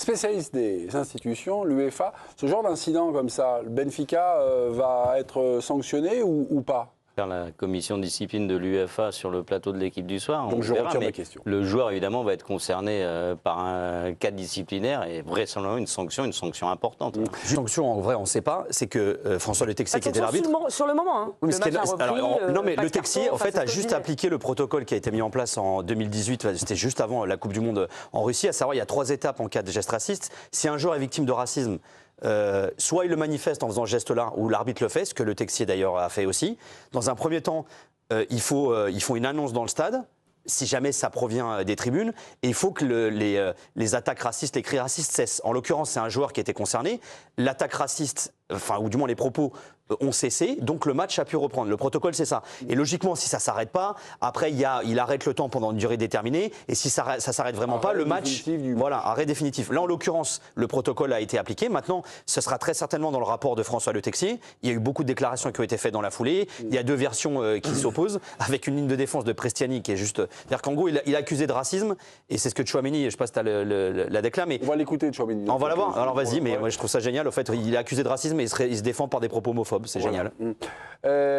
Spécialiste des institutions, l'UEFA, ce genre d'incident comme ça, le Benfica va être sanctionné ou pas? Faire la commission de discipline de l'UEFA sur le plateau de l'équipe du soir. Donc je retire ma question. Le joueur, évidemment, va être concerné par un cas disciplinaire et vraisemblablement une sanction importante. Une sanction, en vrai, on ne sait pas. C'est que François Le Texier, qui était l'arbitre... Sur le moment, hein. Oui, Le match a repris, non, mais pas Le de Texier, carton, en fait, a juste Covid. appliqué le protocole qui a été mis en place en 2018. C'était juste avant la Coupe du Monde en Russie. À savoir, il y a 3 étapes en cas de geste raciste. Si un joueur est victime de racisme, soit il le manifeste en faisant ce geste-là, ou l'arbitre le fait, ce que Le Texier d'ailleurs a fait aussi. Dans un premier temps, ils font une annonce dans le stade, si jamais ça provient des tribunes, et il faut que les attaques racistes, les cris racistes cessent. En l'occurrence, c'est un joueur qui était concerné. L'attaque raciste, ou du moins les propos, ont cessé, donc le match a pu reprendre. Le protocole, c'est ça. Et logiquement, si ça ne s'arrête pas, après, il arrête le temps pendant une durée déterminée, et si ça ne s'arrête vraiment pas, le match, voilà, arrêt définitif. Là, en l'occurrence, le protocole a été appliqué. Maintenant, ce sera très certainement dans le rapport de François Le Texier. Il y a eu beaucoup de déclarations qui ont été faites dans la foulée. Il y a 2 versions qui s'opposent, avec une ligne de défense de Prestiani qui est juste... C'est-à-dire qu'en gros, il a accusé de racisme, et c'est ce que Tchouaméni, je ne sais pas si tu as la déclare, mais... On va l'écouter, Tchouaméni. On va la voir. Alors vas-y, mais moi, je trouve ça génial. Au fait, il est accusé de racisme et il se défend par des propos homophobes. C'est génial.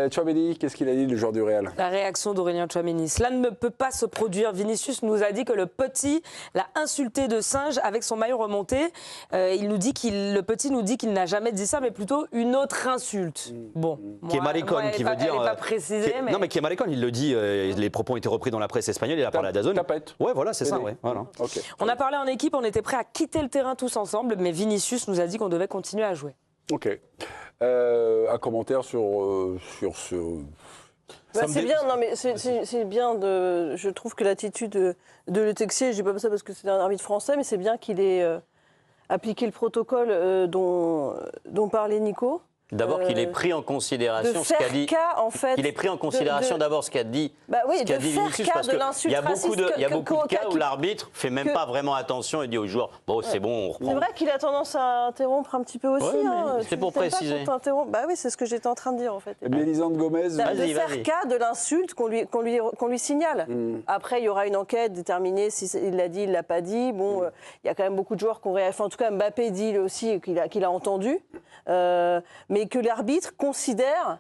Tchouaméni, qu'est-ce qu'il a dit, le joueur du Real? La réaction d'Aurélien Tchouaméni. Cela ne peut pas se produire. Vinicius nous a dit que le petit l'a insulté de singe avec son maillot remonté. Le petit nous dit qu'il n'a jamais dit ça, mais plutôt une autre insulte. Bon. Qui est maricone, qui veut dire... Elle n'est pas précisée, mais... Non, mais qui est maricone, il le dit. Les propos ont été repris dans la presse espagnole, il a parlé à DAZN. Tapette. Ouais, voilà, c'est ça, ouais. Voilà. Okay. On a parlé en équipe, on était prêts à quitter le terrain tous ensemble, mais Vinicius nous a dit qu'on devait continuer à jouer. Ok. Un commentaire sur ce... c'est bien, non mais c'est bien de. Je trouve que l'attitude de Le Texier, je dis pas ça parce que c'est un arbitre français, mais c'est bien qu'il ait appliqué le protocole dont parlait Nico. D'abord qu'il ait pris en considération ce qu'a dit. En fait, qu'il ait pris en considération d'abord ce qu'a dit. Bah oui, ce qu'a dit Vinicius, parce qu'il y a beaucoup de cas où l'arbitre fait même pas vraiment attention et dit aux joueurs bon c'est bon on reprend. C'est vrai qu'il a tendance à interrompre un petit peu aussi. Ouais, c'est pour préciser. Bah oui, c'est ce que j'étais en train de dire en fait. Mélisande Gomez. De faire cas de l'insulte qu'on lui signale. Après, il y aura une enquête déterminée si il l'a dit, il l'a pas dit. Bon, il y a quand même beaucoup de joueurs qui ont réagi. En tout cas, Mbappé dit lui aussi qu'il a entendu. Mais que l'arbitre considère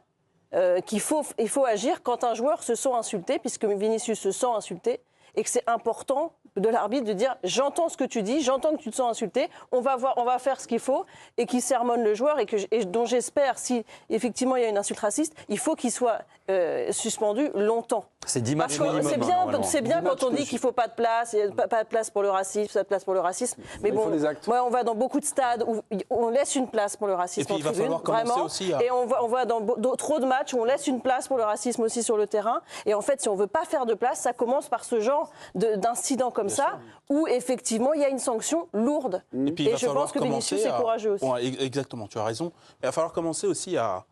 qu'il faut agir quand un joueur se sent insulté, puisque Vinicius se sent insulté, et que c'est important de l'arbitre de dire j'entends ce que tu dis, j'entends que tu te sens insulté, on va faire ce qu'il faut, et qu'il sermonne le joueur, et dont j'espère, si effectivement il y a une insulte raciste, il faut qu'il soit suspendu longtemps. C'est 10 matchs minimum. C'est bien quand on dit qu'il ne faut pas de place, il n'y a pas de place pour le racisme, pas de place pour le racisme. Mais bon, on va dans beaucoup de stades où on laisse une place pour le racisme en tribune, vraiment. Et on voit dans trop de matchs où on laisse une place pour le racisme aussi sur le terrain. Et en fait, si on ne veut pas faire de place, ça commence par ce genre d'incident comme ça, où effectivement il y a une sanction lourde. Et je pense que Vinicius est courageux aussi. Ouais, exactement, tu as raison. Il va falloir commencer aussi à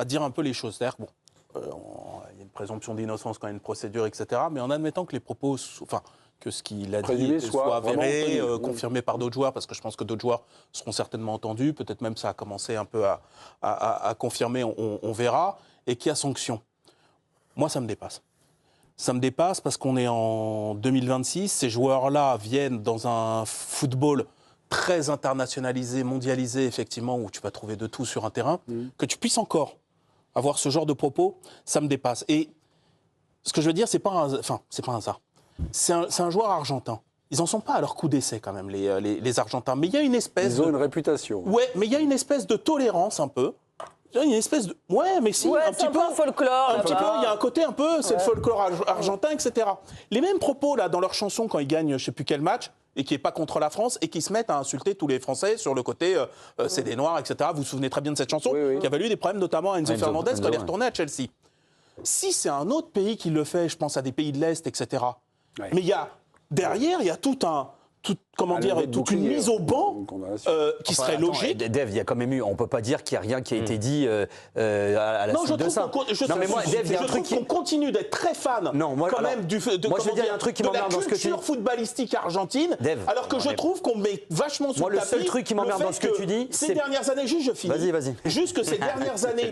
dire un peu les choses. C'est-à-dire, bon, il y a une présomption d'innocence quand il y a une procédure, etc. Mais en admettant que les propos, que ce qu'il a dit soit avéré, confirmé par d'autres joueurs, parce que je pense que d'autres joueurs seront certainement entendus, peut-être même ça a commencé un peu à confirmer, on verra, et qu'il y a sanction. Moi, ça me dépasse. Ça me dépasse parce qu'on est en 2026, ces joueurs-là viennent dans un football très internationalisé, mondialisé, effectivement, où tu vas trouver de tout sur un terrain, que tu puisses encore avoir ce genre de propos, ça me dépasse. Et ce que je veux dire, c'est pas un hasard. C'est un joueur argentin. Ils n'en sont pas à leur coup d'essai, quand même, les Argentins. Mais il y a une espèce Ils ont une réputation. Ouais, mais il y a une espèce de tolérance, un peu. Il y a une espèce de... Ouais, mais si, un petit peu... un folklore. Un petit peu, il y a un côté un peu, c'est le folklore argentin, etc. Les mêmes propos, là, dans leur chanson, quand ils gagnent je ne sais plus quel match, et qui n'est pas contre la France, et qui se mettent à insulter tous les Français sur le côté c'est des Noirs, etc. Vous vous souvenez très bien de cette chanson, qui a valu des problèmes, notamment à Enzo Fernandez, quand il est retourné à Chelsea. Si c'est un autre pays qui le fait, je pense à des pays de l'Est, etc. Ouais. Mais derrière, il y a toute une mise au banc qui serait logique. Dave, il y a quand même eu, on ne peut pas dire qu'il n'y a rien qui a été dit à la suite de ça. Je trouve qu'on continue d'être très fan quand même de la culture footballistique argentine, alors que je trouve qu'on met vachement sur le tapis. Le seul truc qui m'emmerde dans ce que tu dis, ces dernières années, juste je finis. Vas-y. Juste que ces dernières années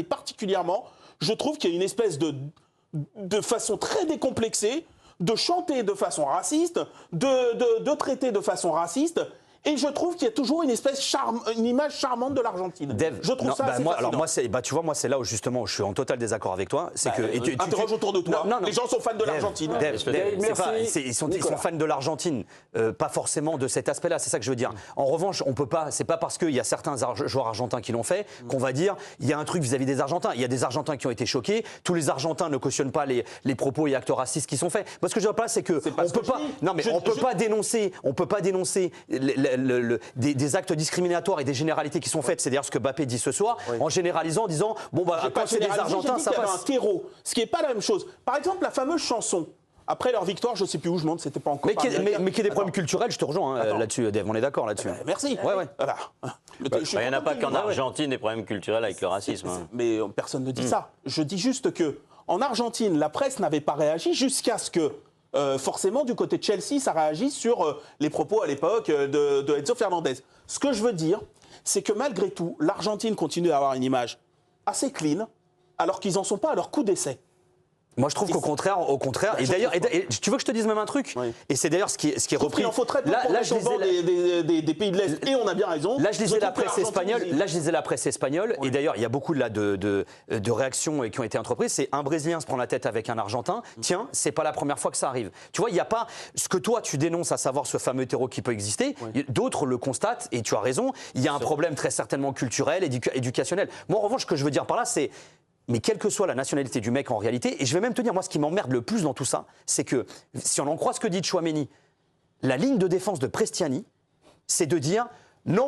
particulièrement, je trouve qu'il y a une espèce de façon très décomplexée de chanter de façon raciste, de traiter de façon raciste. Et je trouve qu'il y a toujours une image charmante de l'Argentine. Dave, je trouve ça assez fascinant. Tu vois, moi, c'est là où justement je suis en total désaccord avec toi. C'est que interroge autour de toi. Non. Les gens sont fans de l'Argentine. Ils sont fans de l'Argentine, pas forcément de cet aspect-là. C'est ça que je veux dire. En revanche, on peut pas. C'est pas parce qu'il y a certains joueurs argentins qui l'ont fait qu'on va dire il y a un truc vis-à-vis des Argentins. Il y a des Argentins qui ont été choqués. Tous les Argentins ne cautionnent pas les propos et actes racistes qui sont faits. Moi, ce que je veux pas, c'est que on peut pas. Non, mais on peut pas dénoncer. On peut pas dénoncer des actes discriminatoires et des généralités qui sont faites, c'est d'ailleurs ce que Mbappé dit ce soir, en généralisant, en disant quand c'est des Argentins, ça passe. Un terreau, ce qui n'est pas la même chose. Par exemple, la fameuse chanson. Après leur victoire, je ne sais plus où je monte, c'était pas encore. Mais qu'il y ait des problèmes culturels, je te rejoins là-dessus, Dave, on est d'accord là-dessus. Merci. Ouais. Voilà. Il n'y en a pas qu'en Argentine des problèmes culturels avec le racisme. Mais personne ne dit ça. Je dis juste que en Argentine, la presse n'avait pas réagi jusqu'à ce que forcément, du côté de Chelsea, ça réagit sur les propos à l'époque de Enzo Fernandez. Ce que je veux dire, c'est que malgré tout, l'Argentine continue à avoir une image assez clean, alors qu'ils n'en sont pas à leur coup d'essai. Moi, je trouve qu'au contraire, et d'ailleurs, tu veux que je te dise même un truc, et c'est d'ailleurs ce qui est repris. Il en faut très peu des pays de l'Est, et on a bien raison. Là, je lisais la presse espagnole, et d'ailleurs, il y a beaucoup là de réactions qui ont été entreprises. C'est un Brésilien se prend la tête avec un Argentin. Tiens, c'est pas la première fois que ça arrive. Tu vois, il n'y a pas ce que toi tu dénonces, à savoir ce fameux terreau qui peut exister. D'autres le constatent, et tu as raison. Il y a un problème très certainement culturel, éducationnel. Moi, en revanche, ce que je veux dire par là, c'est mais quelle que soit la nationalité du mec en réalité, et je vais même te dire, moi, ce qui m'emmerde le plus dans tout ça, c'est que, si on en croit ce que dit Tchouaméni, la ligne de défense de Prestiani, c'est de dire non,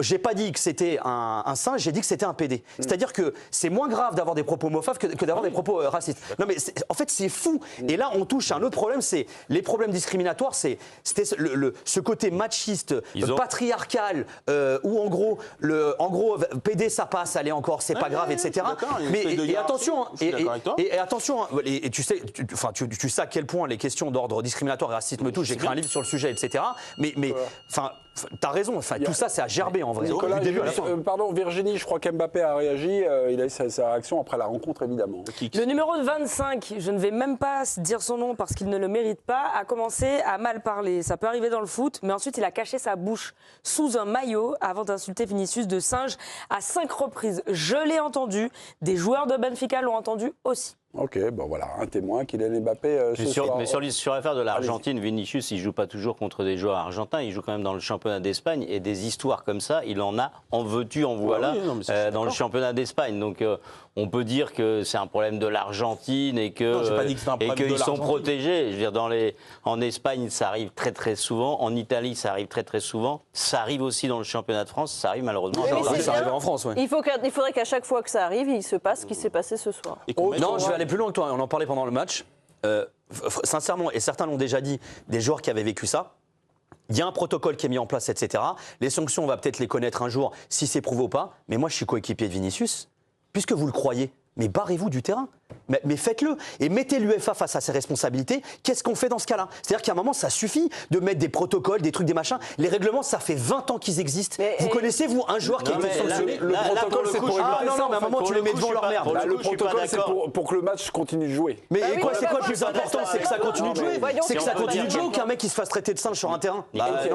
j'ai pas dit que c'était un singe, j'ai dit que c'était un PD. C'est-à-dire que c'est moins grave d'avoir des propos homophobes que d'avoir des propos racistes. Non, mais en fait, c'est fou. Et là, on touche à un autre problème, c'est les problèmes discriminatoires, c'était ce côté machiste, patriarcal, où en gros, PD ça passe, allez encore, c'est pas grave, etc. Mais attention, et tu sais à quel point les questions d'ordre discriminatoire et raciste me touchent. J'ai écrit un livre sur le sujet, etc. Mais enfin, t'as raison. Enfin, tout ça, c'est à gerber en vrai. Nicolas, pardon, Virginie, je crois qu'Mbappé a réagi. Il a eu sa réaction après la rencontre, évidemment. Le numéro 25, je ne vais même pas dire son nom parce qu'il ne le mérite pas, a commencé à mal parler. Ça peut arriver dans le foot, mais ensuite il a caché sa bouche sous un maillot avant d'insulter Vinicius de singe à 5 reprises. Je l'ai entendu. Des joueurs de Benfica l'ont entendu aussi. Ok, bon voilà, un témoin, Kylian Mbappé ce soir. Mais sur l'affaire de l'Argentine, Vinicius, il ne joue pas toujours contre des joueurs argentins, il joue quand même dans le championnat d'Espagne, et des histoires comme ça, il en a, en veux-tu, en voilà, dans le championnat d'Espagne. Donc on peut dire que c'est un problème de l'Argentine et qu'ils sont protégés. Je veux dire, en Espagne, ça arrive très très souvent, en Italie, ça arrive très très souvent, ça arrive aussi dans le championnat de France, ça arrive malheureusement. Ça arrive en France, oui. Il faudrait qu'à chaque fois que ça arrive, il se passe ce qui s'est passé ce soir. Non, je vais aller plus loin que toi, on en parlait pendant le match. Sincèrement, et certains l'ont déjà dit, des joueurs qui avaient vécu ça, il y a un protocole qui est mis en place, etc. Les sanctions, on va peut-être les connaître un jour, si c'est prouvé ou pas. Mais moi, je suis coéquipier de Vinicius. Puisque vous le croyez, mais barrez-vous du terrain. Mais faites-le. Et mettez l'UEFA face à ses responsabilités. Qu'est-ce qu'on fait dans ce cas-là? C'est-à-dire qu'à un moment, ça suffit de mettre des protocoles, des trucs, des machins. Les règlements, ça fait 20 ans qu'ils existent. Vous connaissez, vous, un joueur qui a été sanctionné? Le protocole, c'est pour... non, mais à un moment, tu les mets devant leur merde. Le protocole, c'est pour que le match continue de jouer. Mais c'est quoi le plus important? C'est que ça continue de jouer. C'est que ça continue de jouer ou qu'un mec qui se fasse traiter de singe sur un terrain?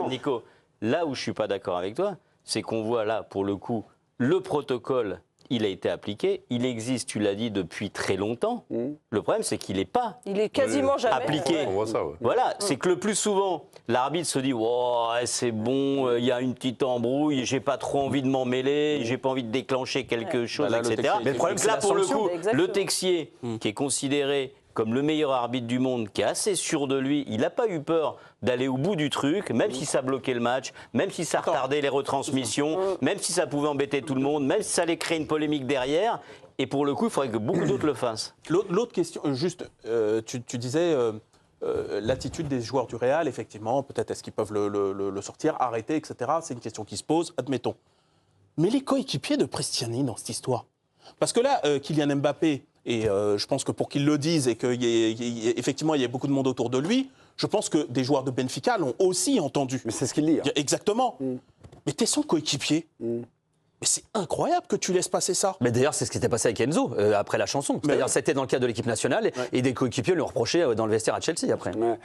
Nico, là où je ne suis pas d'accord avec toi, c'est qu'on voit là, pour le coup, le protocole... Il a été appliqué, il existe, tu l'as dit, depuis très longtemps. Le problème, c'est qu'il n'est pas quasiment jamais appliqué. On voit ça, ouais. Voilà, c'est que le plus souvent, l'arbitre se dit oh, c'est bon, il y a une petite embrouille, j'ai pas trop envie de m'en mêler, j'ai pas envie de déclencher quelque chose, etc. Mais le problème, c'est là, la pour le sanction. coup, Exactement. le Texier, qui est considéré comme le meilleur arbitre du monde, qui est assez sûr de lui, il n'a pas eu peur d'aller au bout du truc, même si ça bloquait le match, même si ça retardait les retransmissions, même si ça pouvait embêter tout le monde, même si ça allait créer une polémique derrière. Et pour le coup, il faudrait que beaucoup d'autres le fassent. L'autre question, juste, tu disais l'attitude des joueurs du Real, effectivement, peut-être est-ce qu'ils peuvent le sortir, arrêter, etc. C'est une question qui se pose, admettons. Mais les coéquipiers de Prestiani dans cette histoire, parce que là, Kylian Mbappé, et je pense que pour qu'il le dise et qu'effectivement il y ait beaucoup de monde autour de lui, je pense que des joueurs de Benfica l'ont aussi entendu. Mais c'est ce qu'il dit. Hein. Exactement. Mais t'es son coéquipier. Mais Mais c'est incroyable que tu laisses passer ça. Mais d'ailleurs, c'est ce qui s'était passé avec Enzo après la chanson. C'est-à-dire, c'était dans le cadre de l'équipe nationale et des coéquipiers lui ont reproché dans le vestiaire à Chelsea après. Ouais.